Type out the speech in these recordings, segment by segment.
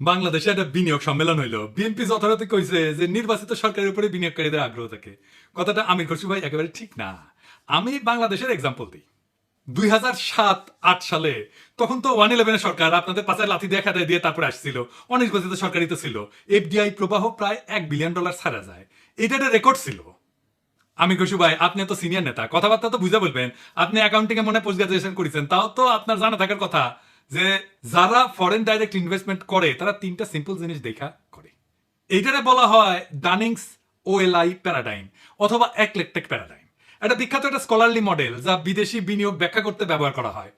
বাংলাদেশে একটা বিনিয়োগ সম্মেলন হইলো, বিএনপি যথারীতি কইছে যে নির্বাচিত সরকারের উপরে বিনিয়োগকারীদের আগ্রহ থাকে। কথাটা আমির খসরু ভাই একেবারে ঠিক না। আমি বাংলাদেশের এক্সাম্পল দিই। 2007-8 সালে তখন তো 111 সরকার আপনাদের পাশে লাথি দিয়ে খেদায় দিয়ে তারপরে আসছিল, অনির্বাচিত সরকারই তো ছিল। এফডিআই প্রবাহ প্রায় $1 বিলিয়ন ছাড়া যায়, এটা একটা রেকর্ড ছিল। আমির খসরু ভাই, আপনি তো সিনিয়র নেতা, কথাবার্তা তো বুঝে বলবেন। আপনি অ্যাকাউন্টিং এ মনে পোস্ট গ্রাজুয়েশন করেছেন, তাও তো আপনার জানা থাকার কথা যে যারা ফরেন ডাইরেক্ট ইনভেস্টমেন্ট করে তারা তিনটা সিম্পল জিনিস দেখা করে। এইটারে বলা হয় ডানিংস ওএলআই প্যারাডাইম অথবা একলেকটেক প্যারাডাইম। এটা বিখ্যাত একটা স্কলারলি মডেল যা বিদেশি বিনিয়োগ ব্যাখ্যা করতে ব্যবহার করা হয়।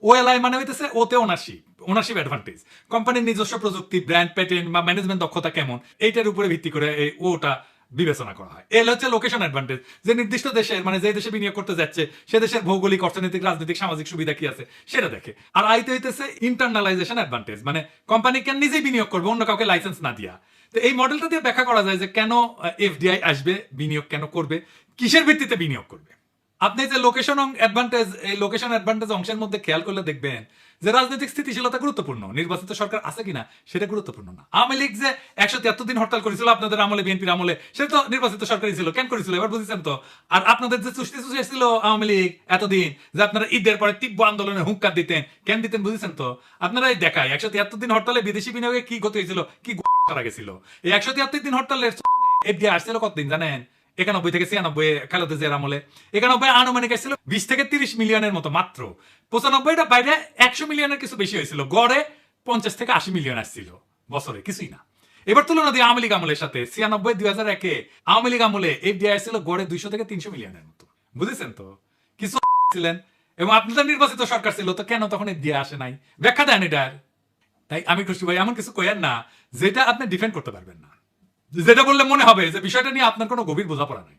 ওএলআই মানে হইতেছে ওতে ওনারশিপ অ্যাডভান্টেজ, কোম্পানির নিজস্ব প্রযুক্তি, ব্র্যান্ড, প্যাটেন্ট বা ম্যানেজমেন্ট দক্ষতা কেমন, এইটার উপরে ভিত্তি করে এই ওটা বিবেচনা করা হয়। এল হচ্ছে লোকেশন অ্যাডভান্টেজ, যে নির্দিষ্ট দেশের মানে যে দেশে বিনিয়োগ করতে যাচ্ছে সে দেশের ভৌগোলিক, অর্থনৈতিক, রাজনৈতিক, সামাজিক সুবিধা কি আছে সেটা দেখে। আর আইতে হইতেছে ইন্টারনালাইজেশন অ্যাডভান্টেজ, মানে কোম্পানি কেন নিজেই বিনিয়োগ করবে অন্য কাউকে লাইসেন্স না দিয়া। তো এই মডেলটা দিয়ে ব্যাখ্যা করা যায় যে কেন এফডিআই আসবে, বিনিয়োগ কেন করবে, কিসের ভিত্তিতে বিনিয়োগ করবে। আপনি যে লোকেশন অ্যাডভান্টেজ, এই লোকেশন অ্যাডভান্টেজ অংশের মধ্যে খেয়াল করলে দেখবেন যে রাজনৈতিক স্থিতিশীলতা গুরুত্বপূর্ণ, নির্বাচিত সরকার আছে কিনা সেটা গুরুত্বপূর্ণ না। আওয়ামী লীগ যে 173 দিন হরতাল করেছিল আপনাদের আমলে, বিএনপির আমলে, সেটা তো নির্বাচিত সরকারই ছিল, কেন করেছিল এবার বুঝেছেন তো। আর আপনাদের যে চুষ্টি ছিল আওয়ামী লীগ এতদিন, যে আপনারা ঈদের পরে তীব্র আন্দোলনে হুঙ্কার দিতেন, কেন দিতেন বুঝেছেন তো। আপনারাই দেখায় 173 দিন হরতালে বিদেশি বিনিয়োগে কি ক্ষতি হয়েছিল, কি করা গেছিল। এই 173 দিন হরতালের এফডিআই আসছিল কতদিন জানেন? 91 থেকে 96 খালেদা জিয়ার আমলে। 91 আনুমানিক আসছিল 20 থেকে 30 মিলিয়নের মতো মাত্র। 95টা বাইরে 100 মিলিয়নের কিছু বেশি হয়েছিল, গড়ে 50 থেকে 80 মিলিয়ন আসছিল বছরে, কিছুই না। এবার তুলনা দিয়ে আওয়ামী লীগ আমলের সাথে 96-2001 আওয়ামী লীগ আমলে এফডিআই আসছিল গড়ে 200 থেকে 300 মিলিয়নের মতো, বুঝেছেন তো। কিছু ছিলেন এবং আপনাদের নির্বাচিত সরকার ছিল, তো কেন তখন এফডিআই আসে নাই, ব্যাখ্যা দেন এটার। তাই আমি খুশি ভাই, এমন কিছু কইেন না যেটা আপনি ডিফেন্ড করতে পারবেন না, যেটা বললে মনে হবে যে বিষয়টা নিয়ে আপনার কোনো গভীর বোঝাপড়া নাই।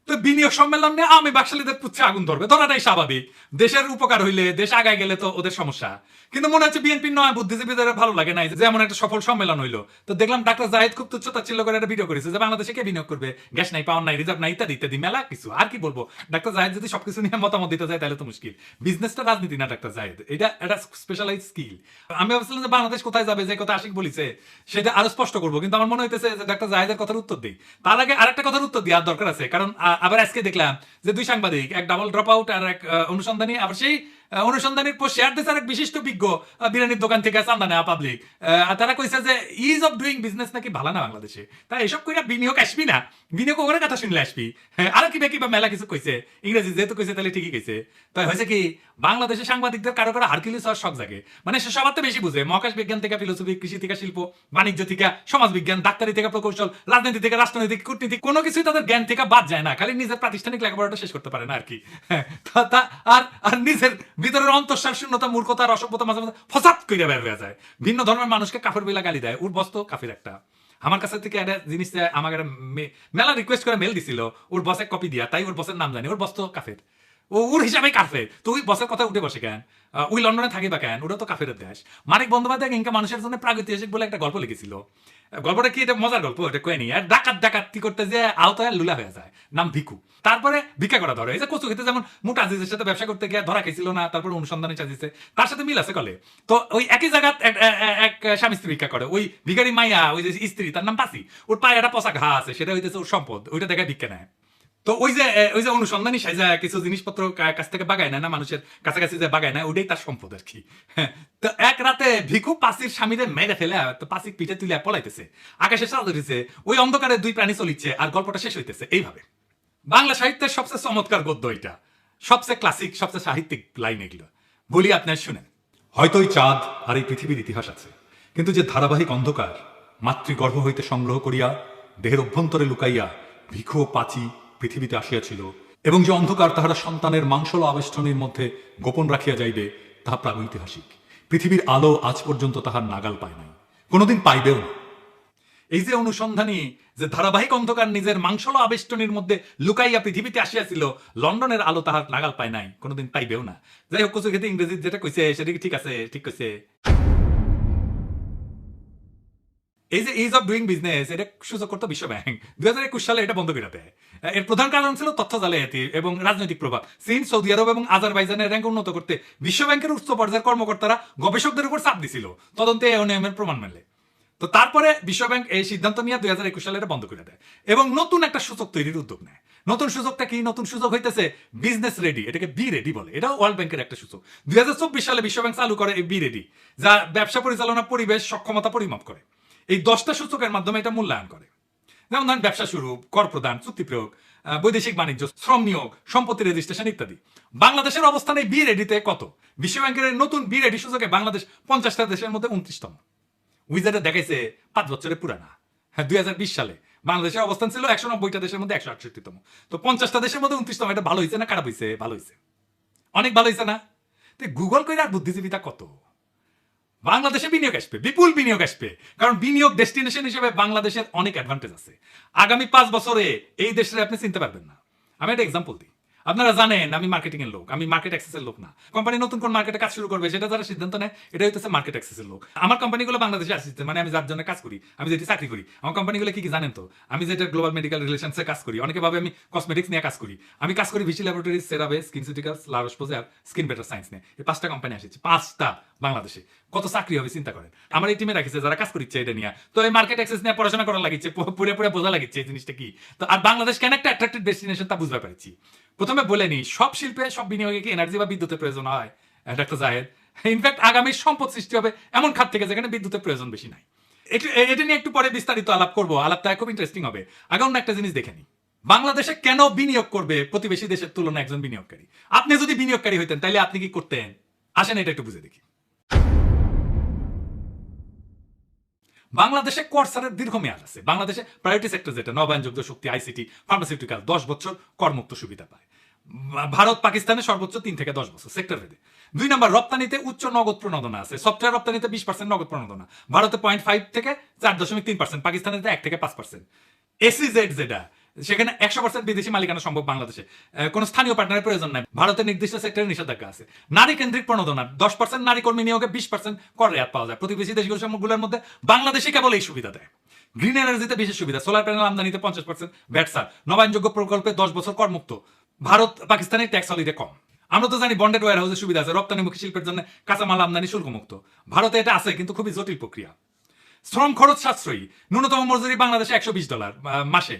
তো বিনিয়োগ সম্মেলন নিয়ে আমি বাকশালীদের পুচ্ছে আগুন ধরবে, ধরাটাই স্বাভাবিক। দেশের উপকার হইলে, দেশ আগায় গেলে তো ওদের সমস্যা। কিন্তু মনে হচ্ছে বিএনপির নয় বুদ্ধিজীবীদের ভালো লাগে নাই যে এমন একটা সফল সম্মেলন হইলো। তো দেখলাম ডাক্তার জাহিদ খুব তুচ্ছতাচ্ছিল্য করে একটা ভিডিও করেছে যে বাংলাদেশে কে বিনিয়োগ করবে, গ্যাস নাই, পাওয়ার নাই, রিজার্ভ নাই, ইত্যাদি ইত্যাদি মেলা কিছু। আর কি বলবো, ডাক্তার জাহিদ যদি সবকিছু নিয়ে মতামত দিতে যায় তাহলে তো মুশকিল। বিজনেসটা রাজনীতি না ডাক্তার জাহিদ, এটা একটা স্পেশালাইজ স্কিল। আমি ভাবছিলাম যে বাংলাদেশ কোথায় যাবে, যে কথা আশিক বলিছে সেটা আরো স্পষ্ট করবো, কিন্তু আমার মনে হইতেছে যে ডাক্তার জাহিদের কথার উত্তর দিই। তার আগে আরেকটা কথার উত্তর দেওয়ার দরকার আছে, কারণ আবার আজকে দেখলাম যে দুই সাংবাদিক, এক ডাবল ড্রপ আউট আর এক অনুসন্ধানী, আবার সেই অনুসন্ধানের পর শেয়ার দিয়েছে এক বিশিষ্ট বিজ্ঞ বিরিয়ানির দোকান থেকে চান্দা নেওয়া পাবলিক। তারা কইছে যে ইজ অফ ডুইং বিজনেস নাকি ভালো না বাংলাদেশে, তাই এসব কইরা বিনিয়োগ আসবি না, বিনিয়োগ ওখানে কথা শুনলে আসবি। আর কিবা মেলা কিছু কইছে, ইংরেজি যেহেতু কইছে তাহলে ঠিকই কইছে। তাই হয়েছে কি, বাংলাদেশের সাংবাদিকদের কারো কারো হারকিউলিস হওয়ার শখ জাগে, মানে সে সবার বেশি বুঝে, মহাকাশ বিজ্ঞান থেকে ফিলোসফি, কৃষি থেকে শিল্প, বাণিজ্য থেকে সমাজ বিজ্ঞান, ডাক্তারি থেকে প্রকৌশল, রাজনীতি থেকে রাষ্ট্রনীতি, কূটনীতি, কোনো কিছুই তাদের জ্ঞান থেকে বাদ যায় না, খালি নিজের প্রাতিষ্ঠানিক লেখাপড়াটা শেষ করতে পারে না আর কি। আর নিজের ভিতরের অন্তঃসার শূন্যতা, মূর্খতা আর অসভ্যতা মাঝে মাঝে ফসাদ কইরা বের হয়ে যায়। ভিন্ন ধর্মের মানুষকে কাফের বইলা গালি দেয়, ওর বস্ত কাফির একটা। আমার কাছে থেকে একটা জিনিস আমাকে মেলা রিকোয়েস্ট করে মেল দিছিল ওর বসে কপি দিয়া, তাই ওর বসের নাম জানি, ওর বস্ত কাফের, ওর হিসাবে কাফের। তো ওই বসের কথা উঠে বসে কেন, ওই লন্ডনে থাকি বা কেন, ওটা তো কাফের দেশ। মানিক বন্দ্যোপাধ্যায় ইনকা মানুষের জন্য প্রাগৈতিহাসিক বলে একটা গল্প লিখেছিল। গল্পটা কি, এটা মজার গল্প, এটা কয়ে নি। আর ডাকাতি করতে যে আওতায় লুলা হয়ে যায়, নাম ভিকু। তারপরে ভিক্ষা করা ধরে, এই যে কচু খেতে যেমন মোটা আজিজের সাথে ব্যবসা করতে গিয়ে ধরা খেয়েছিল না, তারপরে অনুসন্ধানে চাজিছে, তার সাথে মিল আছে কলে। তো ওই একই জায়গা এক স্বামী স্ত্রী ভিক্ষা করে, ওই ভিখারি মাইয়া, ওই যে স্ত্রী, তার নাম পাসি, ওর পায়ে একটা পচা ঘা আছে, সেটা হইতেছে ওর সম্পদ, ওইটা দেখে ভিক্ষা নেয়। তো ওই যে অনুসন্ধানী সাজা কিছু জিনিসপত্র কাছ থেকে বাগায় না, মানুষের কাছাকাছি যে বাগায় না, ওইটাই তার সম্পদ আর কি। তো এক রাতে ভিখু পাসির স্বামীদের মেরে ফেলে, তো পাসির পিঠে তুলে পলাইতেছে, আকাশে চাঁদ উঠেছে, ওই অন্ধকারে দুই প্রাণী চলিচ্ছে, আর গল্পটা শেষ হইতেছে এইভাবে। বাংলা সাহিত্যের সবচেয়ে চমৎকার গদ্য এটা, সবচেয়ে ক্লাসিক, সবচেয়ে সাহিত্যিক লাইন এগুলো, বলি আপনার শুনেন। হয়তো ওই চাঁদ আর এই পৃথিবীর ইতিহাস আছে, কিন্তু যে ধারাবাহিক অন্ধকার মাতৃগর্ভ হইতে সংগ্রহ করিয়া দেহের অভ্যন্তরে লুকাইয়া ভিখু ও পাচি পৃথিবীতে আসিয়াছিল, এবং যে অন্ধকার তাহারা সন্তানের মাংসল আবেষ্টনীর মধ্যে গোপন রাখিয়া যাইবে, তাহা প্রাগৈতিহাসিক। পৃথিবীর আলো আজ পর্যন্ত তাহার নাগাল পায় নাই, কোনোদিন পাইবেও না। এই যে অনুসন্ধানী, যে ধারাবাহিক অন্ধকার নিজের মাংসল আবেষ্টনীর মধ্যে লুকাইয়া পৃথিবীতে আসিয়াছিল, লন্ডনের আলো তাহার নাগাল পায় নাই, কোনোদিন পাইবেও না। যাই হোক, কচু খেতে ইংরেজি যেটা কইছে সেটা কি ঠিক আছে? ঠিক কইছে। এই যে ইজ অফ ডুইং বিজনেস, এটা সূচক করতো বিশ্ব ব্যাংক 2021 সালে, এটা বন্ধ করে দেয়। এর প্রধান কারণ ছিল তথ্য জালিয়াতি এবং রাজনৈতিক প্রভাব। চীন, সৌদি আরব এবং আজারবাইজানের র্যাঙ্ক উন্নত করতে বিশ্ব ব্যাংকের উচ্চ পর্যায়ের কর্মকর্তারা গবেষকদের উপর চাপ দিছিল, তদন্তে অনিয়মের প্রমাণ মেলে। তো তারপরে বিশ্বব্যাংক এই সিদ্ধান্ত নিয়ে 2021 সালে এটা বন্ধ করে দেয় এবং নতুন একটা সূচক তৈরির উদ্যোগ নেয়। নতুন সূচকটা কি? নতুন সূচক হইতেছে বিজনেস রেডি, এটাকে বি রেডি বলে। এটাও ওয়ার্ল্ড ব্যাংকের একটা সূচক। 2024 সালে বিশ্বব্যাংক চালু করে এই বি রেডি, যা ব্যবসা পরিচালনা, পরিবেশ, সক্ষমতা পরিমাপ করে। এই 10টা সূচকের মাধ্যমে এটা মূল্যায়ন করে। যেমন ধরেন ব্যবসা শুরু, কর প্রদান, চুক্তি প্রয়োগ, বৈদেশিক বাণিজ্য, শ্রম নিয়োগ, সম্পত্তি রেজিস্ট্রেশন ইত্যাদি। বাংলাদেশের অবস্থান এই বি রেডিতে কত? বিশ্বব্যাংকের নতুন বি রেডি সূচকে বাংলাদেশ 50টা দেশের মধ্যে 29তম। উইজারে দেখাইছে 5 বছরের পুরানা। হ্যাঁ, 2020 সালে বাংলাদেশের অবস্থান ছিল 190টা দেশের মধ্যে 168তম। তো 50টা দেশের মধ্যে 29তম। এটা ভালো হয়েছে না খারাপ হয়েছে? ভালো হয়েছে, অনেক ভালো হয়েছে না? তো গুগল করে আর বুদ্ধিজীবীতা কত? বাংলাদেশে বিনিয়োগ আসবে, বিপুল বিনিয়োগ আসবে, কারণ বিনিয়োগ ডেস্টিনেশন হিসেবে বাংলাদেশের অনেক অ্যাডভান্টেজ আছে। আগামী 5 বছরে এই দেশে আপনি চিনতে পারবেন না। আমি একটা এক্সাম্পল দিই। আপনারা জানেন আমি মার্কেটিং এর লোক, আমি মার্কেট অ্যাক্সেসের লোক না। কোম্পানি নতুন কোন মার্কেটে কাজ শুরু করবে সেটা যারা সিদ্ধান্ত নেয়, এটা হইতেছে মার্কেট অ্যাক্সেসের লোক। আমার কোম্পানিগুলো বাংলাদেশে আসছে, মানে আমি যার জন্য কাজ করি, আমি যেটি চাকরি করি, আমার কোম্পানিগুলো কি কি জানেন তো? আমি যেটা গ্লোবাল মেডিকেল রিলেশনসে কাজ করি, অনেকে ভাবে আমি কসমেটিক্স নিয়ে কাজ করি। আমি কাজ করি ভিসি ল্যাবরেটরিজ, সেরাবে, স্কিনসিউটিক্যালস, লারোস-পোজে আর স্কিন বেটার সায়েন্স নিয়ে। এই 5টা কোম্পানি আসছে, 5টা বাংলাদেশে। কত চাকরি হবে চিন্তা করেন। আমার এই টিমে রাখিছে যারা কাজ করছে এটা নিয়ে। তো এই মার্কেট অ্যাক্সেস নিয়ে পড়াশোনা করা লাগিচ্ছে, পুরে পুরে বোঝা লাগিচ্ছে এই জিনিসটা কি। তো আর বাংলাদেশ কেন একটা অ্যাট্রাক্টিভ ডেস্টিনেশন তা বুঝতে পারছি। প্রথমে বলে নি, সব শিল্পে সব বিনিয়োগে কি এনার্জি বা বিদ্যুতের প্রয়োজন হয়? ডাক্তার জাহেদ, ইনফ্যাক্ট আগামী সম্পদ সৃষ্টি হবে এমন খাত থেকে যেখানে বিদ্যুতের প্রয়োজন বেশি নাই। এটা নিয়ে একটু পরে বিস্তারিত আলাপ করবো, আলাপটা খুব ইন্টারেস্টিং হবে। আগে অন্য একটা জিনিস দেখে নি, বাংলাদেশে কেন বিনিয়োগ করবে প্রতিবেশী দেশের তুলনায় একজন বিনিয়োগকারী? আপনি যদি বিনিয়োগকারী হইতেন তাহলে আপনি কি করতেন? আসেন এটা একটু বুঝে দেখি। বাংলাদেশে করসারের দীর্ঘমেয়াদ আছে। বাংলাদেশে প্রায়োরিটি সেক্টর যেটা নবায়নযোগ্য শক্তি, আইসিটি, ফার্মাসিউটিক্যাল 10 বছর করমুক্ত সুবিধা পায়। ভারত পাকিস্তানে সর্বোচ্চ 3 থেকে 10 বছর সেক্টর ভেদে। 2 নম্বর, রপ্তানিতে উচ্চ নগদ প্রণোদনা আছে। সফটওয়্যার রপ্তানিতে 20% নগদ প্রণোদনা, ভারতে 0.5 থেকে 4.3%, পাকিস্তানের 1 থেকে 5%। এসিজেড যেটা, সেখানে 100% বিদেশি মালিকানা সম্ভব বাংলাদেশে। কোন স্থানীয় পার্টনারের প্রয়োজন নাই। ভারতের নির্দিষ্ট সেক্টরে নিষেধাজ্ঞা আছে। নারী কেন্দ্রিক প্রণোদনা, 10% নারী কর্মী নিয়োগে 20% কর রেয়াত পাওয়া যায়। প্রতিবেশী দেশগুলোর মধ্যে বাংলাদেশে কেবল এই সুবিধা দেয়। গ্রিন এনার্জিতে বিশেষ সুবিধা, সোলার প্যানেল আমদানিতে 50% ভ্যাট ছাড়, নবায়নযোগ্য প্রকল্পে 10 বছর করমুক্ত। ভারত পাকিস্তানের ট্যাক্স হলিডে কম। আমরা তো জানি বন্ডেড ওয়্যার হাউসের সুবিধা আছে, রপ্তানিমুখী শিল্পের জন্য কাঁচামাল আমদানি শুল্কমুক্ত। ভারতে এটা আছে কিন্তু খুবই জটিল প্রক্রিয়া। শ্রম খরচ সাশ্রয়ী, ন্যূনতম মজুরি বাংলাদেশে $120 মাসে,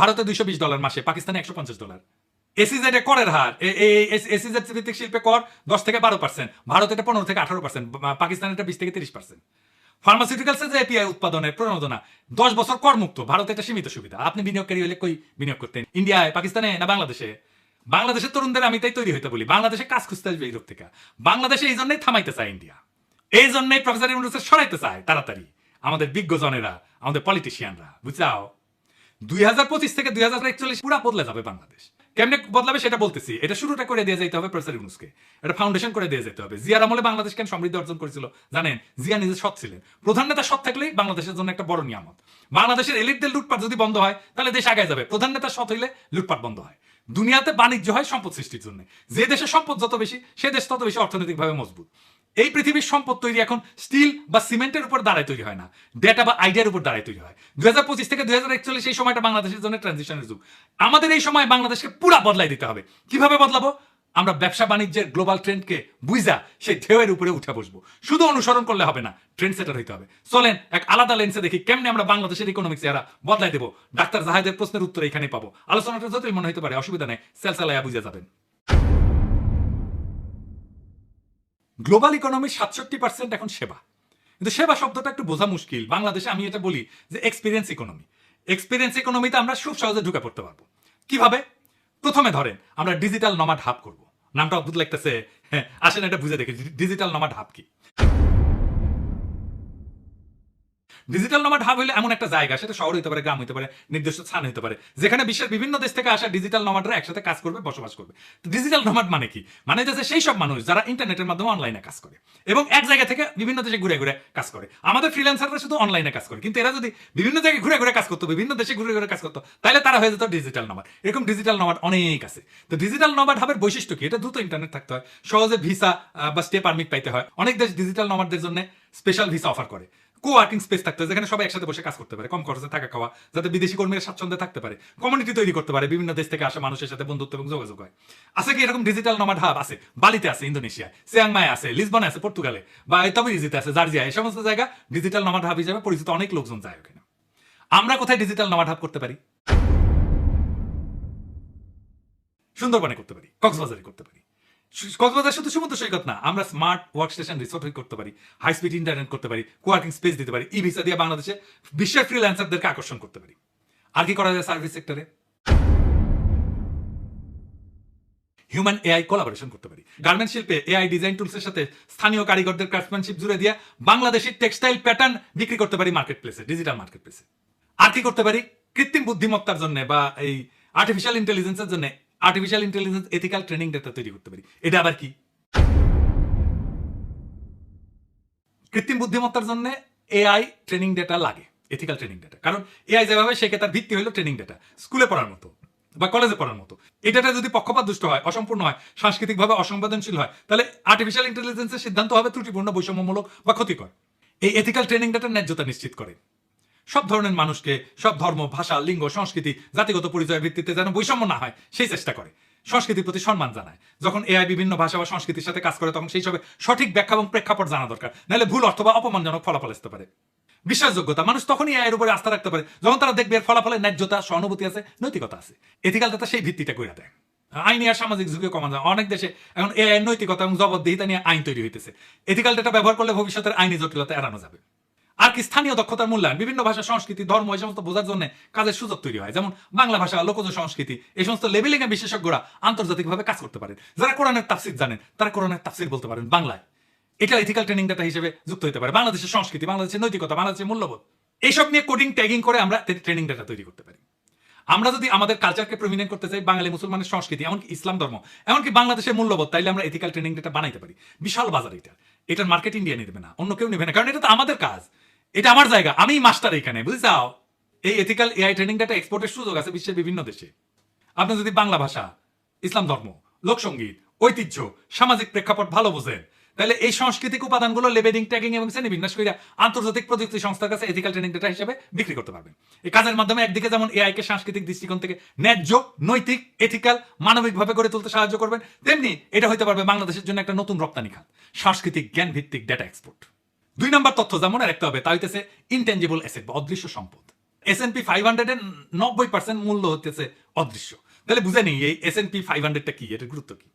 ভারতে $220 মাসে, পাকিস্তানে $150। এসিজেড এ করের হার, এসিজেড ভিত্তিক শিল্পে কর 10 থেকে 12%, ভারতে এটা 15 থেকে 18%, পাকিস্তানে এটা 20 থেকে 30%। ফার্মাসিউটিক্যালসে যে এপিআই উৎপাদনের প্রণোদনা 10 বছর করমুক্ত, ভারতে এটা সীমিত সুবিধা। আপনি বিনিয়োগকারী হলে কই বিনিয়োগ করতেন? ইন্ডিয়ায়, পাকিস্তানে না বাংলাদেশে? বাংলাদেশের তরুণদের আমি তাই তৈরি হইতে বলি, বাংলাদেশে কাজ খুঁজতে আসবে ইউরোপ থেকে। বাংলাদেশে এই জন্যই থামাইতে চায় ইন্ডিয়া, এই জন্যই প্রফেসর ইউনূসকে সরাইতে চায় তাড়াতাড়ি আমাদের বিজ্ঞজনেরা, আমাদের পলিটিশিয়ানরা, বুঝাও। 2025 থেকে 2041 পুরা বদলে যাবে বাংলাদেশ। কেমনে বদলাবে সেটা বলতেছি। এটা শুরুটা করে দিয়ে যেতে হবে প্রফেসর ইউনূসকে, এটা ফাউন্ডেশন করে দিয়ে যেতে হবে। জিয়ার আমলে বাংলাদেশ কেন সমৃদ্ধি অর্জন করেছিল জানেন? জিয়া নিজে সৎ ছিলেন। প্রধান নেতা সৎ থাকলেই বাংলাদেশের জন্য একটা বড় নিয়ামত। বাংলাদেশের এলিটদের লুটপাট যদি বন্ধ হয় তাহলে দেশ আগায় যাবে। প্রধান নেতা সৎ হইলে লুটপাট বন্ধ হয়। দুনিয়াতে বাণিজ্য হয় সম্পদ সৃষ্টির জন্য। যে দেশে সম্পদ যত বেশি, সে দেশ তত বেশি অর্থনৈতিকভাবে মজবুত। এই পৃথিবীর সম্পদ তৈরি এখন স্টিল বা সিমেন্টের উপর দাঁড়ায় তৈরি হয় না, ডেটা বা আইডিয়ার উপর দাঁড়ায় তৈরি হয়। 2025 থেকে 2041 এই সময়টা বাংলাদেশের জন্য ট্রানজিশনের যুগ। আমাদের এই সময় বাংলাদেশকে পুরা বদলাই দিতে হবে। কিভাবে বদলাবো? আমরা ব্যবসা বাণিজ্যের গ্লোবাল ট্রেন্ডকে বুঝা সেই ঢেউয়ের উপরে উঠে বসবো। শুধু অনুসরণ করলে হবে না, ট্রেন্ড সেটার হইতে হবে। চলেন এক আলাদা লেন্সে দেখি কেমনে আমরা বাংলাদেশের ইকোনমিক্স এরা বদলাই দেবো। ডাক্তার জাহেদের প্রশ্নের উত্তর এখানে পাবো। আলোচনাটা যতই মনে হতে পারে, অসুবিধা নেই, সেলসালাইয়া বুঝে যাবেন। গ্লোবাল ইকোনমির 67% এখন সেবা। কিন্তু সেবা শব্দটা একটু বোঝা মুশকিল। বাংলাদেশে আমি এটা বলি যে এক্সপিরিয়েন্স ইকোনমি। এক্সপিরিয়েন্স ইকোনমিতে আমরা খুব সহজে ঢুকে পড়তে পারবো। কিভাবে? প্রথমে ধরেন আমরা ডিজিটাল নমাড হাব করব। নামটা অদ্ভুত লাগতেছে, হ্যাঁ, আসেন এটা বুঝে দেখি ডিজিটাল নমাড হাব কি। ডিজিটাল নমাড হাব হইলে এমন একটা জায়গা, সেটা শহর হইতে পারে, গ্রাম হইতে পারে, নির্দিষ্ট স্থান হইতে পারে, যেখানে বিশ্বের বিভিন্ন দেশ থেকে আসা ডিজিটাল নমাডরা একসাথে কাজ করবে, বসবাস করবে। ডিজিটাল নমাড মানে কি? মানে যে সেই সব মানুষ যারা ইন্টারনেটের মাধ্যমে অনলাইনে কাজ করে এবং এক জায়গা থেকে বিভিন্ন দেশে ঘুরে ঘুরে কাজ করে। আমাদের ফ্রিল্যান্সাররা শুধু অনলাইনে কাজ করে, কিন্তু এরা যদি বিভিন্ন জায়গায় ঘুরে ঘুরে কাজ করতো, বিভিন্ন দেশে ঘুরে ঘুরে কাজ করতো, তাহলে তারা হয়ে যেত ডিজিটাল নমাড। এরকম ডিজিটাল নমাড অনেক আছে। তো ডিজিটাল নমাড হাবের বৈশিষ্ট্য কি? এটা দ্রুত ইন্টারনেট থাকতে হয়, সহজে ভিসা বা স্টে পারমিট পাইতে হয়। অনেক দেশ ডিজিটাল নমাডদের জন্য স্পেশাল ভিসা অফার করে। কোয়ার্কিং স্পেস থাকতে হবে যেখানে সবাই একসাথে বসে কাজ করতে পারে, কম খরচে থাকা খাওয়া, যাতে বিদেশি কর্মীরা স্বাচ্ছন্দ্যে থাকতে পারে, কমিউনিটি তৈরি করতে পারে, বিভিন্ন দেশ থেকে আসা মানুষের সাথে বন্ধুত্ব এবং যোগাযোগ হয়। আছে কি এরকম ডিজিটাল নমাড হাব? আছে, বালিতে আছে, ইন্দোনেশিয়ায়, চিয়াংমাই আছে, লিসবনে আছে, পর্তুগালে, বা তবিরিজিতে আছে, জার্জিয়া, এই সমস্ত জায়গা ডিজিটাল নমাড হাব হিসেবে পরিচিত, অনেক লোকজন যায় ওখানে। আমরা কোথায় ডিজিটাল নমাড হাব করতে পারি? সুন্দরবনে করতে পারি, কক্সবাজারে করতে পারি। কক্সবাজার শুধু সমুদ্র সৈকত না, আমরা স্মার্ট ওয়ার্ক স্টেশন রিসোর্ট করতে পারি, হাই স্পিড ইন্টারনেট করতে পারি, কোয়ার্কিং স্পেস দিতে পারি, ই ভিসা দিয়ে বাংলাদেশে বিশ্বের ফ্রিল্যান্সারদেরকে আকর্ষণ করতে পারি। আর কি করা যায় সার্ভিস সেক্টরে? হিউম্যান এআই কোলাবোরেশন করতে পারি। গার্মেন্ট শিল্পে এআই ডিজাইন টুলসের সাথে স্থানীয় কারিগরদের ক্রাফটম্যানশিপ জুড়ে দিয়ে বাংলাদেশের টেক্সটাইল প্যাটার্ন বিক্রি করতে পারি মার্কেট প্লেসে, ডিজিটাল মার্কেট প্লেসে। আর কি করতে পারি? কৃত্রিম বুদ্ধিমত্তার জন্য বা এই আর্টিফিশিয়াল ইন্টেলিজেন্সের জন্য artificial intelligence ethical training data তৈরি করতে পারি। এটা আবার কি? কৃত্রিম বুদ্ধিমত্তার জন্য এআই ট্রেনিং ডেটা লাগে, এথিক্যাল ট্রেনিং ডেটা। কারণ এআই যেভাবে শেখে তার ভিত্তি হলো ট্রেনিং ডেটা, স্কুলে পড়ার মতো বা কলেজে পড়ার মতো। এই ডেটা যদি পক্ষপাত দুষ্ট হয়, অসম্পূর্ণ হয়, সাংস্কৃতিকভাবে অসংবেদনশীল হয়, তাহলে আর্টিফিশিয়াল ইন্টেলিজেন্সের সিদ্ধান্ত হবে ত্রুটিপূর্ণ, বৈষম্যমূলক বা ক্ষতিকর। এই এথিক্যাল ট্রেনিং ডেটার ন্যায্যতা নিশ্চিত করে সব ধরনের মানুষকে, সব ধর্ম, ভাষা, লিঙ্গ, সংস্কৃতি, জাতিগত পরিচয়ের ভিত্তিতে যেন বৈষম্য না হয় সেই চেষ্টা করে, সংস্কৃতির প্রতি সম্মান জানায়। যখন এআই বিভিন্ন ভাষা বা সংস্কৃতির সাথে কাজ করে তখন সেই সবে সঠিক ব্যাখ্যা এবং প্রেক্ষাপট জানা দরকার, নাহলে ভুল অথবা অপমানজনক ফলাফল আসতে পারে। বিশ্বাসযোগ্যতা, মানুষ তখনই এর উপরে আস্থা রাখতে পারে যখন তারা দেখবে এর ফলাফলে ন্যায্যতা, সহানুভূতি আছে, নৈতিকতা আছে। এথিক্যাল ডেটা সেই ভিত্তিটা করে দেয়। আইনি আর সামাজিক ঝুঁকি কমানো যায়। অনেক দেশে এখন এআই নৈতিকতা এবং জবাবদিহিতা নিয়ে আইন তৈরি হইতেছে। এথিক্যাল ডেটা ব্যবহার করলে ভবিষ্যতের আইনি জটিলতা এড়ানো যাবে। আর কি? স্থানীয় দক্ষতার মূল্যায়ন, বিভিন্ন ভাষা, সংস্কৃতি, ধর্ম এই সমস্ত বোঝার জন্য কাজের সুযোগ তৈরি হয়। যেমন বাংলা ভাষা, লোকজ সংস্কৃতি, এই সমস্ত লেবেলিং এর বিশেষজ্ঞরা আন্তর্জাতিকভাবে কাজ করতে পারেন। যারা কোরআনের তাফসির জানেন তারা কোরআনের তাফসির বলতে পারেন বাংলায়। এটা এথিক্যাল ট্রেনিং ডাটা হিসেবে যুক্ত হতে পারে। বাংলাদেশের সংস্কৃতি, বাংলাদেশের নৈতিকতা, বাংলাদেশের মূল্যবোধ, এইসব নিয়ে কোডিং ট্যাগিং করে আমরা ট্রেনিং ডাটা তৈরি করতে পারি। আমরা যদি আমাদের কালচারকে প্রমিনেন্ট করতে চাই, বাঙালি মুসলমানের সংস্কৃতি, এমনকি ইসলাম ধর্ম, এমনকি বাংলাদেশের মূল্যবোধ, তাইলে আমরা এথিক্যাল ট্রেনিং ডাটা বানাইতে পারি। বিশাল বাজার এটার মার্কেট ইন্ডিয়া নেবে না, অন্য কেউ নেবে না, কারণ এটা তো আমাদের কাজ, এটা আমার জায়গা, আমি মাস্টার এখানে, বুঝে যাও। এই এথিক্যাল এআই ট্রেনিং ডাটা এক্সপোর্টের সুযোগ আছে বিশ্বের বিভিন্ন দেশে। আপনি যদি বাংলা ভাষা, ইসলাম ধর্ম, লোকসঙ্গীত, ঐতিহ্য, সামাজিক প্রেক্ষাপট ভালো বোঝেন, তাহলে এই সাংস্কৃতিক উপাদানগুলো লেবেলিং, ট্যাগিং এবং শ্রেণীবিন্যাস করে আন্তর্জাতিক প্রযুক্তি সংস্থার কাছে এথিক্যাল ট্রেনিং ডেটা হিসেবে বিক্রি করতে পারবেন। এই কাজের মাধ্যমে একদিকে যেমন এআই কে সাংস্কৃতিক দৃষ্টিকোণ থেকে ন্যায্য, নৈতিক, এথিক্যাল, মানবিকভাবে গড়ে তুলতে সাহায্য করবেন, তেমনি এটা হতে পারবে বাংলাদেশের জন্য একটা নতুন রপ্তানি খাত, সাংস্কৃতিক জ্ঞান ভিত্তিক ডেটা এক্সপোর্ট। 2 নম্বর তথ্য যা মনে রাখতে হবে তা হইতেছে ইনটেনজিবল অ্যাসেট বা অদৃশ্য সম্পদ। S&P 500 এর 90% মূল্য হতেছে অদৃশ্য। তাহলে বুঝে নিই এই S&P 500টা কি, এটার গুরুত্ব কি।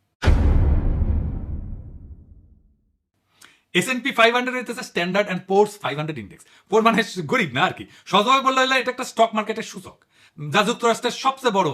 S&P 500 হইতেছে স্ট্যান্ডার্ড অ্যান্ড পোর্স 500 ইন্ডেক্স। পোর মানে গরিব না আর কি, সহজভাবে বললে হলে এটা একটা স্টক মার্কেটের সূচক, যা যুক্তরাষ্ট্রের সবচেয়ে বড়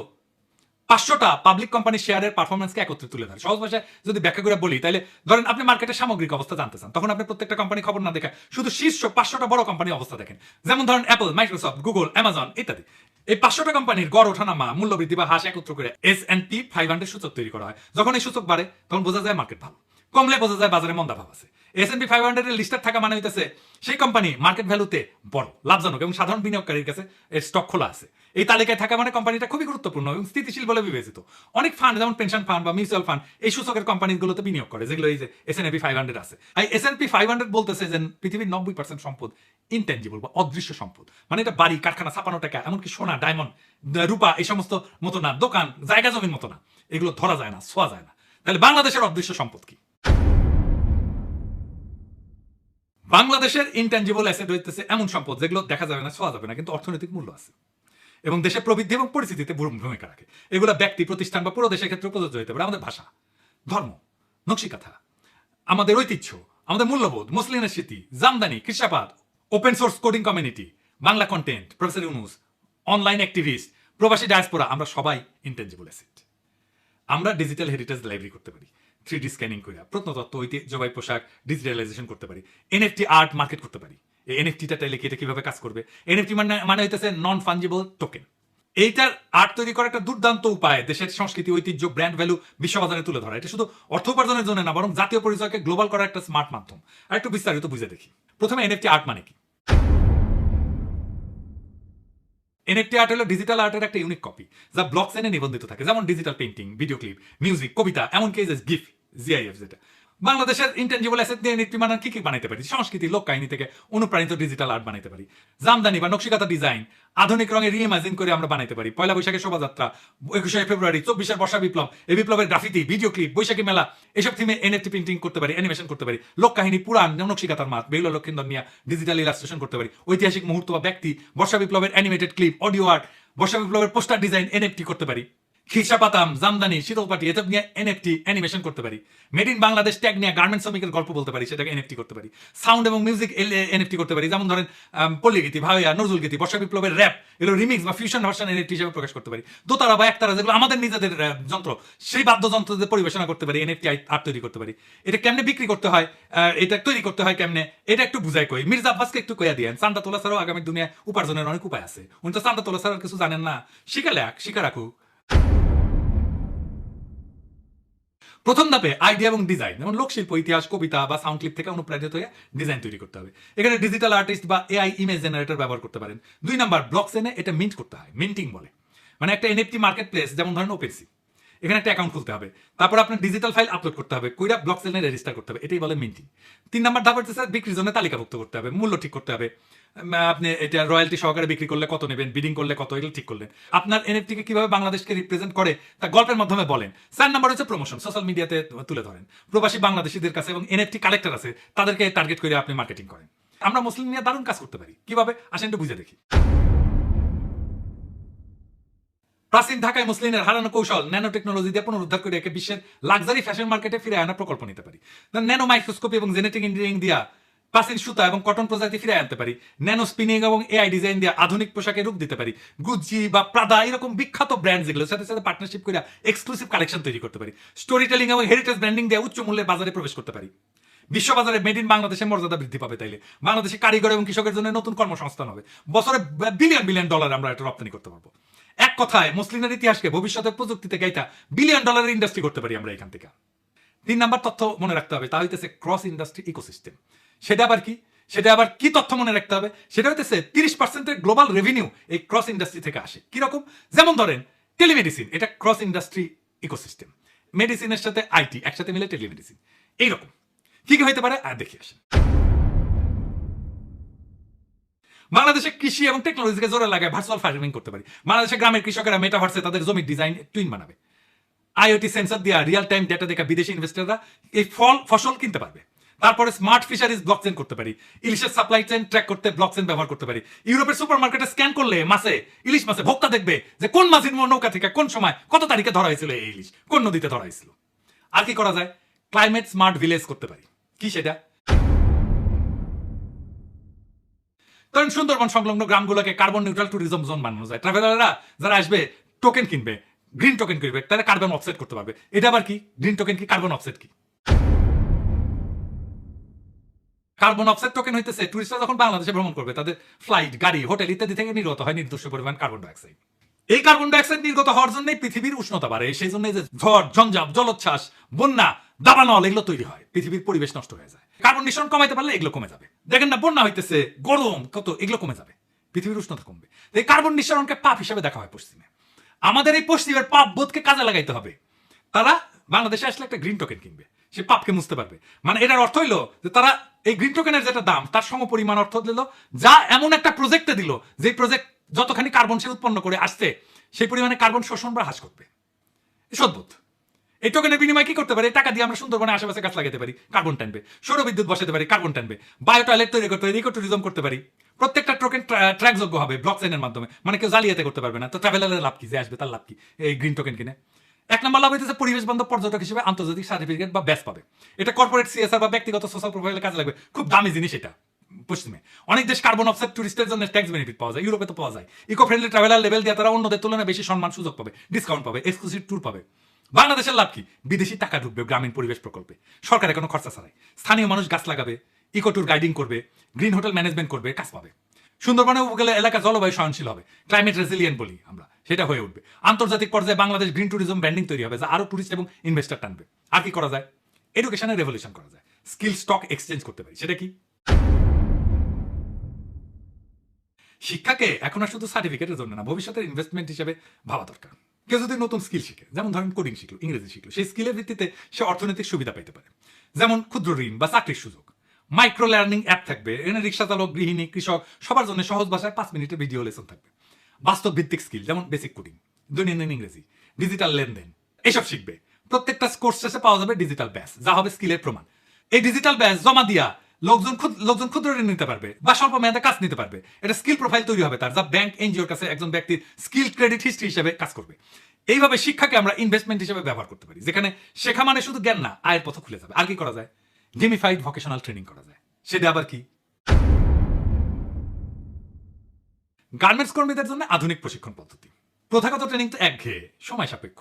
500টা পাবলিক কোম্পানির শেয়ারের পারফরমেন্সকে একত্রে তুলে ধরে। সহজ ভাষায় যদি ব্যাখ্যা করে বলি, তাহলে ধরেন আপনি মার্কেটের সামগ্রিক অবস্থা জানতে চান, তখন আপনি প্রত্যেকটা কোম্পানি খবর না দেখে শুধু শীর্ষ 500টা বড় কোম্পানির অবস্থা দেখেন। যেমন ধরেন অ্যাপল, মাইক্রোসফট, গুগল, অ্যামাজন ইত্যাদি। এই 500টা কোম্পানির গড় ওঠানামা, মূল্যবৃদ্ধি বা হ্রাস একত্র করে S&P 500 সূচক তৈরি করা হয়। যখন এই সূচক বাড়ে তখন বোঝা যায় মার্কেট ভালো, কমলে বোঝা যায় বাজারে মন্দাভাব আছে। S&P 500 এর লিস্টেড থাকা মানে হইতেছে সেই কোম্পানি মার্কেট ভ্যালুতে বড়, লাভজনক এবং সাধারণ বিনিয়োগকারীর কাছে এর স্টক খোলা আছে। এই তালিকায় থাকা মানে কোম্পানিটা খুবই গুরুত্বপূর্ণ এবং স্থিতিশীল বলে বিবেচিত। অনেক ফান্ড, যেমন পেনশন ফান্ড বা মিউচুয়াল ফান্ড, এই সূচকের কোম্পানিগুলোতে বিনিয়োগ করে, যেগুলো এই যে S&P 500 আছে। এই S&P 500 বলতেছে যে পৃথিবীর 90% সম্পদ ইনটেনজিবল বা অদৃশ্য সম্পদ। মানে এটা বাড়ি, কারখানা, ছাপানো টাকা, এমনকি সোনা, ডায়মন্ড, রূপা, এই সমস্ত মতো না, দোকান, জায়গা জমির মতো না, এগুলো ধরা যায় না, ছোঁয়া যায় না। তাহলে বাংলাদেশের অদৃশ্য সম্পদ কি? বাংলাদেশের ইনটেনজিবল অ্যাসেট হইতেছে এমন সম্পদ যেগুলো দেখা যাবে না, ছোঁয়া যাবে না, কিন্তু অর্থনৈতিক মূল্য আছে এবং দেশের প্রবৃদ্ধি এবং পরিস্থিতিতে ভূমিকা রাখে। এগুলো ব্যক্তি, প্রতিষ্ঠান বা পুরো দেশের ক্ষেত্রে প্রযোজ্য হতে পারে। আমাদের ভাষা, ধর্ম, নকশিকাথা, আমাদের ঐতিহ্য, আমাদের মূল্যবোধ, মুসলিমের স্মৃতি, জামদানি, কৃষাপাত, open source coding community, Bangla content, professor Yunus, online activist, প্রবাসী ডায়াসপোরা, আমরা সবাই ইনটেনজিবল অ্যাসেট। আমরা ডিজিটাল হেরিটেজ লাইব্রেরি করতে পারি, 3D স্ক্যানিং করে প্রত্নতত্ত্ব, ঐতিহ্যবাহী পোশাক ডিজিটালাইজেশন করতে পারি, NFT আর্ট মার্কেট করতে পারি। এই NFTটা তাইলে কি, এটা কিভাবে কাজ করবে? NFT মানে হইতেছে নন ফাঞ্জিবল টোকেন। এইটার আর্ট তৈরি করা একটা দুর্দান্ত উপায় দেশের সংস্কৃতি, ঐতিহ্য, ব্র্যান্ড ভ্যালু বিশ্ববাজারে তুলে ধরা। এটা শুধু অর্থ উপার্জনের জন্য না, বরং জাতীয় পরিচয়কে গ্লোবাল করার একটা স্মার্ট মাধ্যম। আর একটু বিস্তারিত বুঝে দেখি। প্রথমে NFT আর্ট মানে কি? NFT আর্ট হলো ডিজিটাল আর্টের একটা ইউনিক কপি, যা ব্লকচেনে নিবন্ধিত থাকে, যেমন digital painting, video clip, music, কবিতা, এমনকি GIF যেটা বাংলাদেশের ইন্টেনজিবল অ্যাসেট দিয়ে এনএফটি মানে কি বানাইতে পারি? সংস্কৃতি, লোক কাহিনী থেকে অনুপ্রাণিত ডিজিটাল আর্ট বানাইতে পারি। জামদানি বা নকশিকাতা ডিজাইন আধুনিক রঙে রিইমাজিন করে আমরা বানাইতে পারি। পয়লা বৈশাখের শোভাযাত্রা, 21শে ফেব্রুয়ারি, 24শে বর্ষা বিপ্লব, এই বিপ্লবের গ্রাফিতি, ভিডিও ক্লিপ, বৈশাখী মেলা, এসব থিমে এনএফটি প্রিন্টিং করতে পারি, অ্যানিমেশন করতে পারি। লোক কাহিনী, পুরাণ, নকশিকাতার মাত, বেহুলা লক্ষিন্দর নিয়ে ডিজিটাল ইলাস্ট্রেশন করতে পারি। ঐতিহাসিক মুহূর্ত বা ব্যক্তি, বর্ষা বিপ্লবের অ্যানিমেটেড ক্লিপ, অডিও আর্ট, বর্ষা বিপ্লবের পোস্টার ডিজাইন এনএফটি করতে পারি। খিরসা পাতাম, জামদানি, শীতলপাটি এসব নিয়ে এনএফটি অ্যানিমেশন করতে পারি। মেড ইন বাংলাদেশ ট্যাগ নিয়ে গার্মেন্টস শ্রমিকের গল্প বলতে পারি, সেটাকে এনএফটি করতে পারি। সাউন্ড এবং মিউজিক এনএফটি করতে পারি, যেমন ধরেন পল্লীগীতি, ভাওয়া, নজরুল গীতি, বর্ষা বিপ্লবের র্যাপ, এগুলো রিমিক্স বা ফিউশন ভার্সন এনএফটি হিসেবে প্রকাশ করতে পারি। দোতারা বা একতারা, যেগুলো আমাদের নিজেদের যন্ত্র, সেই বাদ্যযন্ত্রদের পরিবেশনা করতে পারি, এনএফটি আর্ট তৈরি করতে পারি। এটা কেমনে বিক্রি করতে হয়, এটা তৈরি করতে হয় কেমনে, এটা একটু বুঝাই কই। মির্জা আব্বাসকে একটু কইয়া দিয়েন, চান্দা তোলা ছাড়াও আগামী দুনিয়ায় উপার্জনের অনেক উপায় আছে। উনি তো চান্দা তোলা ছাড়া কিছু জানেন না, শিখা রাখুক। প্রথম ধাপে আইডিয়া এবং ডিজাইন, যেমন লোকশিল্প, ইতিহাস, কবিতা বা সাউন্ড ক্লিপ থেকে অনুপ্রাণিত হয়ে ডিজাইন তৈরি করতে হবে। এখানে ডিজিটাল আর্টিস্ট বা এআই ইমেজ জেনারেটর ব্যবহার করতে পারেন। 2 নাম্বার, ব্লকচেনে এটা মিন্ট করতে হয়, মিন্টিং বলে। মানে একটা এনএফটি মার্কেট প্লেস, যেমন ধরেন ওপেনসি, এখানে একটা অ্যাকাউন্ট খুলতে হবে, তারপর আপনার ডিজিটাল ফাইল আপলোড করতে হবে, কইরা ব্লকচেনে রেজিস্টার করতে হবে, এটাই বলে মিন্টিং। 3 নাম্বার ধাপ হচ্ছে বিক্রির জন্য তালিকাভুক্ত করতে হবে, মূল্য ঠিক করতে হবে। আপনি এটা রয়্যালটি সহকারে বিক্রি করলে কত নেবেন, বিডিং করলে কত, এগুলো ঠিক করলেন। আপনার এনএফটি কে কিভাবে বাংলাদেশকে রিপ্রেজেন্ট করে তা গল্পের মাধ্যমে বলেন। 4 নাম্বার হচ্ছে প্রমোশন, সোশ্যাল মিডিয়াতে তুলে ধরেন। প্রবাসী বাংলাদেশিদের কাছে এবং এনএফটি কালেক্টর আছে, তাদেরকে টার্গেট করে আপনি মার্কেটিং করেন। আমরা মুসলিম নিয়ে দারুণ কাজ করতে পারি, কিভাবে আসেন একটু বুঝে দেখি। প্রাচীন ঢাকায় মুসলিমের হারানো কৌশল ন্যানো টেকনোলজি দিয়ে পুনরুদ্ধার করে একে বিশ্বের লাক্সারি ফ্যাশন মার্কেটে ফিরে আনার প্রকল্প নিতে পারি। ন্যানো মাইক্রোস্কোপি এবং জেনেটিক ইঞ্জিনিয়ারিং দিয়া প্রাচীন সুতা এবং কটন প্রজাতি ফিরে আনতে পারি। ন্যানো স্পিনিং এবং এআই ডিজাইন দিয়ে আধুনিক পোশাকে রূপ দিতে পারি। গুচি বা প্রাদা এরকম বিখ্যাত ব্র্যান্ড, যেগুলো সাথে সাথে পার্টনারশিপ করে এক্সক্লুসিভ কালেকশন তৈরি করতে পারি। স্টোরি টেলিং এবং হেরিটেজ ব্র্যান্ডিং দিয়ে উচ্চ মূল্যের বাজারে প্রবেশ করতে পারি। বিশ্ববাজারে মেড ইন বাংলাদেশের মর্যাদা বৃদ্ধি পাবে। তাইলে বাংলাদেশে কারিগর এবং কৃষকের জন্য নতুন কর্মসংস্থান হবে। বছরে বিলিয়ন বিলিয়ন ডলার আমরা এটা রপ্তানি করতে পারবো। এক কথায় মুসলিমের ইতিহাসকে ভবিষ্যতের প্রযুক্তিতে গাইতা বিলিয়ন ডলারের ইন্ডাস্ট্রি করতে পারি আমরা এখান থেকে। 3 নাম্বার তথ্য মনে রাখতে হবে, তা হইতেছে ক্রস ইন্ডাস্ট্রি ইকোসিস্টেম। সেটা আবার কি তথ্য মনে রাখতে হবে? সেটা হইতেছে 30% গ্লোবাল রেভিনিউ এই ক্রস ইন্ডাস্ট্রি থেকে আসে। কিরকম? যেমন ধরেন টেলিমেডিসিন, এটা ক্রস ইন্ডাস্ট্রি ইকোসিস্টেম। মেডিসিনের সাথে আইটি একসাথে মিলে টেলিমেডিসিন। এইরকম কি কি হইতে পারে দেখি আসেন। বাংলাদেশে কৃষি এবং টেকনোলজিকে জোরে লাগায় ভার্চুয়াল ফার্মিং করতে পারি। বাংলাদেশে গ্রামের কৃষকেরা মেটাভার্সে তাদের জমির ডিজাইন টুইন বানাবে। আইওটি সেন্সর দিয়া রিয়েল টাইম ডেটা দেখা বিদেশি ইনভেস্টররা এই ফসল কিনতে পারবে। তারপরে স্মার্ট ফিশারিজ ব্লকচেন করতে পারি। ইলিশের সাপ্লাই চেইন ট্র্যাক করতে ব্লকচেন ব্যবহার করতে পারি। ইউরোপের সুপার মার্কেটে স্ক্যান করলে ইলিশ মাছে ভোক্তা দেখবে যে কোন মাছের নৌকা থেকে কোন সময় কত তারিখে ধরা হয়েছিল এই ইলিশ, কোন নদীতে ধরা হয়েছিল। আর কি করা যায়? ক্লাইমেট স্মার্ট ভিলেজ করতে পারি। কি সেটা? ধরেন সুন্দরবন সংলগ্ন গ্রামগুলোকে কার্বন নিউট্রাল ট্যুরিজম জোন বানানো যায়। ট্রাভেলাররা যারা আসবে টোকেন কিনবে, গ্রিন টোকেন কিনবে, তারা কার্বন অফসেট করতে পারবে। এটা আবার কি? গ্রিন টোকেন কি, কার্বন অফসেট কি? কার্বন অফসেট টোকেন হইতেছে টুরিস্টরা যখন বাংলাদেশে ভ্রমণ করবে তাদের ফ্লাইট, গাড়ি, হোটেল ইত্যাদি থেকে নির্গত হয় নির্দিষ্ট পরিমাণ কার্বন ডাইঅক্সাইড। এই কার্বন ডাইঅক্সাইড নির্গত হওয়ার জন্যই পৃথিবীর উষ্ণতা বাড়ে। সেই জন্য যে ঝড়, ঝঞ্ঝাপ, জলোচ্ছ্বাস, বন্যা, দাবানল এগুলো তৈরি হয়, পৃথিবীর পরিবেশ নষ্ট হয়ে যায়। কার্বন নিঃসরণ কমাইতে পারলে এগুলো কমে যাবে। দেখেন না, বন্যা হইতেছে, গরম কত, এগুলো কমে যাবে, পৃথিবীর উষ্ণতা কমবে। এই কার্বন নিঃসরণকে পাপ হিসেবে দেখা হয় পশ্চিমে। আমাদের এই পশ্চিমের পাপ বোধকে কাজে লাগাইতে হবে। তারা বাংলাদেশে আসলে একটা গ্রিন টোকেন কিনবে, সে পাপকে মুছতে পারবে। মানে এটার অর্থ হইলো যে তারা এই গ্রিন টোকেনের যেটা দাম তার সমপরিমাণ অর্থ দিল, যা এমন একটা প্রজেক্টে দিল যে প্রজেক্ট যতখানি কার্বন সে উৎপন্ন করে আসছে সেই পরিমাণে কার্বন শোষণ বা হ্রাস করবে। সদ্ভুত। এই টোকেনের বিনিময়ে কি করতে পারি? টাকা দিয়ে আমরা সুন্দরবনে আশেপাশে গাছ লাগাতে পারি, কার্বন টানবে। সৌরবিদ্যুৎ বসাতে পারি, কার্বন টানবে। বায়ো টয়লেট তৈরি করতে পারি, ইকো ট্যুরিজম করতে পারি। প্রত্যেকটা টোকেন ট্র্যাকযোগ্য হবে ব্লকচেনের মাধ্যমে। মানে কেউ জালিয়াতি করতে পারবে না। তো ট্রাভেলারের লাভ কি? যে আসবে তার লাভ কি এই গ্রিন টোকেন কিনে? 1 নম্বর লাভ হইতেছে পরিবেশ বান্ধব পর্যটক হিসেবে আন্তর্জাতিক সার্টিফিকেট বা ব্যাচ পাবে। এটা কর্পোরেট সিএসআর বা ব্যক্তিগত সোশ্যাল প্রোফাইলে কাজে লাগবে। খুব দামি জিনিস এটা পশ্চিমে। অনেক দেশ কার্বন অফসেট টুরিস্টের জন্য ট্যাক্স বেনিফিট পাওয়া যায়, ইউরোপে তো পাওয়া যায়। ইকো ফ্রেন্ডলি ট্রাভেলার লেভেল দিয়ে তারা অন্যদের তুলনায় বেশি সম্মান সুযোগ পাবে, ডিসকাউন্ট পাবে, এক্সক্লুসিভ ট্যুর পাবে। বাংলাদেশের লাভ কি? বিদেশি টাকা ঢুকবে গ্রামীণ পরিবেশ প্রকল্পে, সরকারের কোনো খরচা ছাড়াই। স্থানীয় মানুষ গাছ লাগাবে, ইকো ট্যুর গাইডিং করবে, গ্রিন হোটেল ম্যানেজমেন্ট করবে, কাজ পাবে। সুন্দরবনে উপকূলীয় এলাকা জলবায়ু সহনশীল হবে, ক্লাইমেট রেসিলিয়েন্ট বলি আমরা, সেটা হয়ে উঠবে। আন্তর্জাতিক পর্যায়ে বাংলাদেশ গ্রিন ট্যুরিজম ব্র্যান্ডিং তৈরি হবে, যা আরো টুরিস্ট এবং ইনভেস্টর টানবে। আর কি করা যায়? এডুকেশনের রেভলিউশন করা যায়, স্কিল স্টক এক্সচেঞ্জ করতে পারি। সেটা কি? শিক্ষাকে এখন আর শুধু সার্টিফিকেটের জন্য না, ভবিষ্যতের ইনভেস্টমেন্ট হিসেবে ভাবা দরকার। কেউ যদি নতুন স্কিল শিখে, যেমন ধরেন কোডিং শিখলো, ইংরেজি শিখলো, সেই স্কিলের ভিত্তিতে সে অর্থনৈতিক সুবিধা পেতে পারে, যেমন ক্ষুদ্র ঋণ বা চাকরির সুযোগ। মাইক্রো লার্নিং অ্যাপ থাকবে, এখানে রিক্সা চালক, গৃহিণী, কৃষক সবার জন্য সহজ ভাষায় 5 মিনিটের ভিডিও লেসন থাকবে। বাস্তব ভিত্তিক স্কিল যেমন বেসিক কোডিং, দৈনন্দিন ইংরেজি, ডিজিটাল লেনদেন এসব শিখবে। প্রত্যেকটা কোর্স শেষে পাওয়া যাবে ডিজিটাল ব্যাচ, যা হবে স্কিলের প্রমাণ। এই ডিজিটাল ব্যাচ জমা দিয়া লোকজন ক্ষুদ্র ঋণ নিতে পারবে বা স্বল্প মেয়াদে কাজ নিতে পারবে। এটা স্কিল প্রোফাইল তৈরি হবে তার, যা ব্যাংক এনজিওর কাছে একজন ব্যক্তির স্কিল ক্রেডিট হিস্ট্রি হিসেবে কাজ করবে। এইভাবে শিক্ষাকে আমরা ইনভেস্টমেন্ট হিসেবে ব্যবহার করতে পারি, যেখানে শেখা মানে শুধু জ্ঞান না, আয়ের পথ খুলে যাবে। আর কি করা যায়? গেমিফাইড ভোকেশনাল ট্রেনিং করা যায়। সেটা আবার কি? গার্মেন্টস কর্মীদের জন্য আধুনিক প্রশিক্ষণ পদ্ধতি। প্রথাগত ট্রেনিং তো একঘেয়ে, সময় সাপেক্ষ।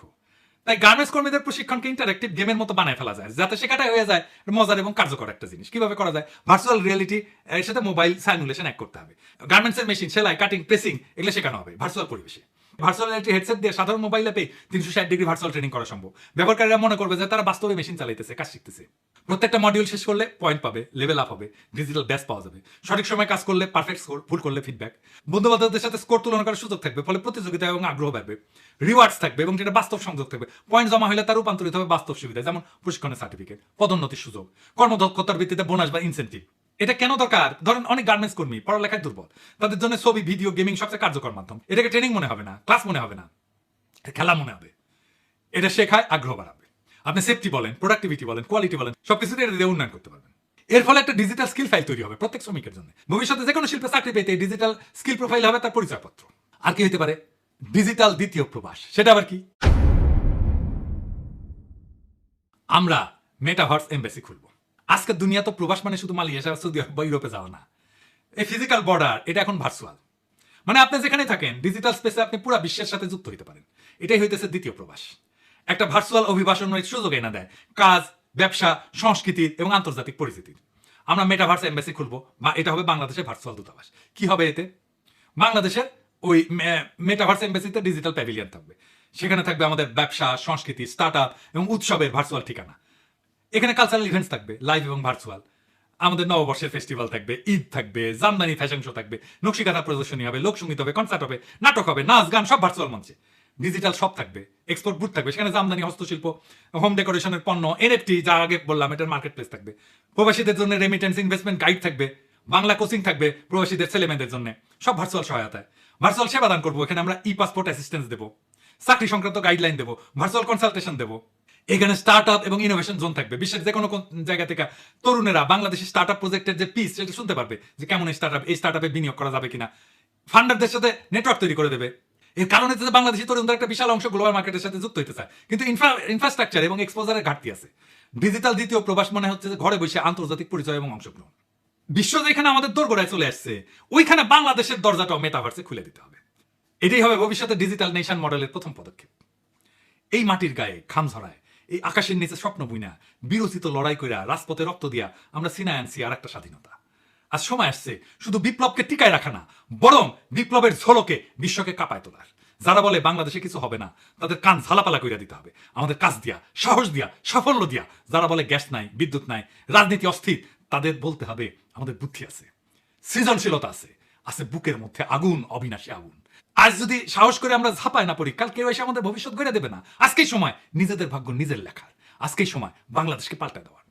তাই গার্মেন্টস কর্মীদের প্রশিক্ষণকে ইন্টারেক্টিভ গেমের মতো বানায় ফেলা যায়, যাতে শেখাটাই হয়ে যায় মজার এবং কার্যকর একটা জিনিস। কিভাবে করা যায়? ভার্চুয়াল রিয়েলিটি এর সাথে মোবাইল সাইমুলেশন এক করতে হবে। গার্মেন্টসের মেশিন, সেলাই, কাটিং, প্রেসিং এগুলো শেখানো হবে ভার্চুয়াল পরিবেশে। ভার্চুয়াল রিয়েলিটি হেডসেট দিয়ে সাধারণ মোবাইল অ্যাপে 360 ডিগ্রি ভার্চুয়াল ট্রেনিং করা সম্ভব। ব্যবহারকারীরা মনে করবে যে তারা বাস্তবে মেশিন চালাইতেছে, কাজ শিখতেছে। প্রত্যেকটা মডিউল শেষ করলে পয়েন্ট পাবে, লেভেল আপ হবে, ডিজিটাল ব্যাচ পাওয়া যাবে। সঠিক সময় কাজ করলে পারফেক্ট স্কোর, ভুল করলে ফিডব্যাক। বন্ধু-বান্ধবদের সাথে স্কোর তুলনা করার সুযোগ থাকবে, ফলে প্রতিযোগিতা এবং আগ্রহ বাড়বে। রিওয়ার্ডস থাকবে এবং যেটা বাস্তব সংযোগ থাকবে। পয়েন্ট জমা হলে তার রূপান্তরিত হবে বাস্তব সুবিধা, যেমন প্রশিক্ষণের সার্টিফিকেট, পদোন্নতির সুযোগ, কর্মদক্ষতার ভিত্তিতে বোনাস বা ইনসেন্টিভ। এটা কেন দরকার? ধরেন অনেক গার্মেন্টস কর্মী পড়ালেখায় দুর্বল, তাদের জন্য ছবি, ভিডিও, গেমিং সবচেয়ে কার্যকর মাধ্যম। এটাকে ট্রেনিং মনে হবে না, ক্লাস মনে হবে না, খেলা মনে হবে। এটা শেখায় আগ্রহ বাড়াবে। আপনি সেফটি বলেন, প্রোডাক্টিভিটি বলেন, কোয়ালিটি বলেন, সবকিছুতে এটা দিয়ে উন্নয়ন করতে পারবেন। এর ফলে একটা ডিজিটাল স্কিল ফাইল তৈরি হবে প্রত্যেক শ্রমিকের জন্য। ভবিষ্যতে যে কোনো শিল্পে চাকরি পেতে ডিজিটাল স্কিল প্রোফাইল হবে তার পরিচয়পত্র। আর কি হতে পারে? ডিজিটাল দ্বিতীয় প্রবাস। সেটা আবার কি? আমরা মেটাভার্স এমবেসি খুলব। আজকের দুনিয়া তো প্রবাস মানে শুধু মালয়েশিয়া, সৌদি আরব বা ইউরোপে যাওয়া না। এই ফিজিক্যাল বর্ডার এটা এখন ভার্চুয়াল। মানে আপনি যেখানে থাকেন ডিজিটাল স্পেসে আপনি পুরো বিশ্বের সাথে যুক্ত হতে পারেন। এটাই হইতেছে দ্বিতীয় প্রবাস। একটা ভার্চুয়াল অভিবাসনের সুযোগ এনে দেয় কাজ, ব্যবসা, সংস্কৃতি এবং আন্তর্জাতিক পরিচিতির। আমরা মেটাভার্স এমবেসি খুলবো, বা এটা হবে বাংলাদেশের ভার্চুয়াল দূতাবাস। কি হবে এতে? বাংলাদেশের ওই মেটাভার্স এমবেসিতে ডিজিটাল প্যাভিলিয়ন থাকবে। সেখানে থাকবে আমাদের ব্যবসা, সংস্কৃতি, স্টার্ট আপ এবং উৎসবের ভার্চুয়াল ঠিকানা। এখানে কালচারাল ইভেন্টস থাকবে, লাইভ এবং ভার্চুয়াল। আমাদের নববর্ষের ফেস্টিভ্যাল থাকবে, ঈদ থাকবে, জামদানি ফ্যাশন শো থাকবে, নকশিকাঁথা প্রদর্শনী হবে, লোকসঙ্গীত হবে, কনসার্ট হবে, নাটক হবে, নাচ গান সব ভার্চুয়াল মঞ্চে। ডিজিটাল শপ থাকবে, এক্সপোর্ট বুথ থাকবে, সেখানে জামদানি, হস্তশিল্প, হোম ডেকোরেশনের পণ্য, এনএফটি যা আগে বললাম এটার মার্কেট প্লেস থাকবে। প্রবাসীদের জন্য রেমিটেন্স ইনভেস্টমেন্ট গাইড থাকবে, বাংলা কোচিং থাকবে প্রবাসীদের ছেলেমেয়েদের জন্য, সব ভার্চুয়াল সহায়তায়। ভার্চুয়াল সেবা দান করবো, এখানে আমরা ই পাসপোর্ট অ্যাসিস্ট্যান্স দেবো, চাকরি সংক্রান্ত গাইডলাইন দেবো, ভার্চুয়াল কনসালটেশন দেবো। এখানে স্টার্ট আপ এবং ইনোভেশন জোন থাকবে। বিশ্বের যে কোনো জায়গা থেকে তরুণেরা বাংলাদেশের স্টার্ট আপ প্রজেক্টের যে পিস সেটা শুনতে পারবে, যে কেমন এই স্টার্ট আপে বিনিয়োগ করা যাবে কিনা। ফান্ডারদের সাথে নেটওয়ার্ক তৈরি করে দেবে। এর কারণে যে বাংলাদেশি তরুণদের একটা বিশাল অংশ গ্লোবাল মার্কেটের সাথে যুক্ত হতে চায়, কিন্তু ইনফ্রাস্ট্রাকচার এবং এক্সপোজারের ঘাটতি আছে। ডিজিটাল দ্বিতীয় প্রবাস মানে হচ্ছে যে ঘরে বসে আন্তর্জাতিক পরিচয় এবং অংশগ্রহণ। বিশ্ব যেখানে আমাদের দোরগোড়ায় চলে আসছে, ওইখানে বাংলাদেশের দরজাটাও মেটাভার্সে খুলে দিতে হবে। এটাই হবে ভবিষ্যতে ডিজিটাল নেশন মডেলের প্রথম পদক্ষেপ। এই মাটির গায়ে ঘাম ঝরায়, এই আকাশের নিচে স্বপ্ন বুইনা, বিরোচিত লড়াই কইরা, রাজপথে রক্ত দিয়া আমরা সিনায় আনছি আর একটা স্বাধীনতা। আজ সময় আসছে শুধু বিপ্লবকে টিকায় রাখা না, বরং বিপ্লবের ঝলকে বিশ্বকে কাঁপায় তোলার। যারা বলে বাংলাদেশে কিছু হবে না, তাদের কান ঝালাপালা কইরা দিতে হবে আমাদের কাজ দিয়া, সাহস দিয়া, সাফল্য দিয়া। যারা বলে গ্যাস নাই, বিদ্যুৎ নাই, রাজনীতি অস্থির, তাদের বলতে হবে আমাদের বুদ্ধি আছে, সৃজনশীলতা আছে, আছে বুকের মধ্যে আগুন, অবিনাশী আগুন। আজ যদি সাহস করে আমরা ঝাঁপায় না পড়ি, কাল কেউ এসে আমাদের ভবিষ্যৎ গড়ে দেবে না। আজকেই সময় নিজেদের ভাগ্য নিজের লেখার, আজকেই সময় বাংলাদেশকে পাল্টে দেওয়ার।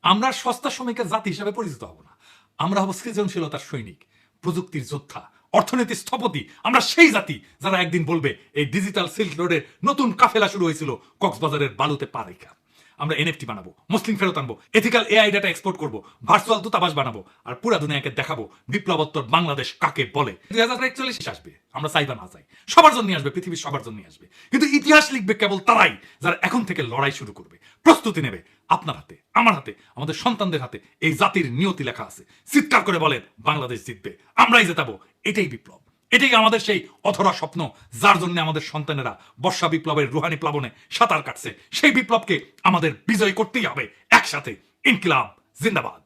আমরা সস্তা শ্রমিকের জাতি হিসেবে পরিচিত হব না, আমরা হব সৃজনশীলতার সৈনিক, প্রযুক্তির যোদ্ধা, অর্থনীতির স্থপতি। আমরা সেই জাতি যারা একদিন বলবে এই ডিজিটাল সিল্ক রোডের নতুন কাফেলা শুরু হয়েছিল কক্সবাজারের বালুতে পা রেখা। আমরা এনএফটি বানাবো, মুসলিম ফেরত আনবো, এথিক্যাল এআই ডাটা এক্সপোর্ট করবো, ভার্চুয়াল দূতাবাস বানাবো, আর পুরা দুনিয়াকে দেখাবো বিপ্লবোত্তর বাংলাদেশ কাকে বলে। 2041 আসবে, আমরা চাইবা না চাই সবার জন্য আসবে, পৃথিবীর সবার জন্য আসবে। কিন্তু ইতিহাস লিখবে কেবল তারাই যারা এখন থেকে লড়াই শুরু করবে, প্রস্তুতি নেবে। আপনার হাতে, আমার হাতে, আমাদের সন্তানদের হাতে এই জাতির নিয়তি লেখা আছে। চিৎকার করে বলেন বাংলাদেশ জিতবে, আমরাই জেতাবো। এটাই বিপ্লব, এটাই আমাদের সেই অধরা স্বপ্ন যার জন্য আমাদের সন্তানেরা বর্ষা বিপ্লবের রুহানি প্লাবনে সাঁতার কাটছে। সেই বিপ্লবকে আমাদের বিজয় করতেই হবে একসাথে। ইনকিলাব জিন্দাবাদ।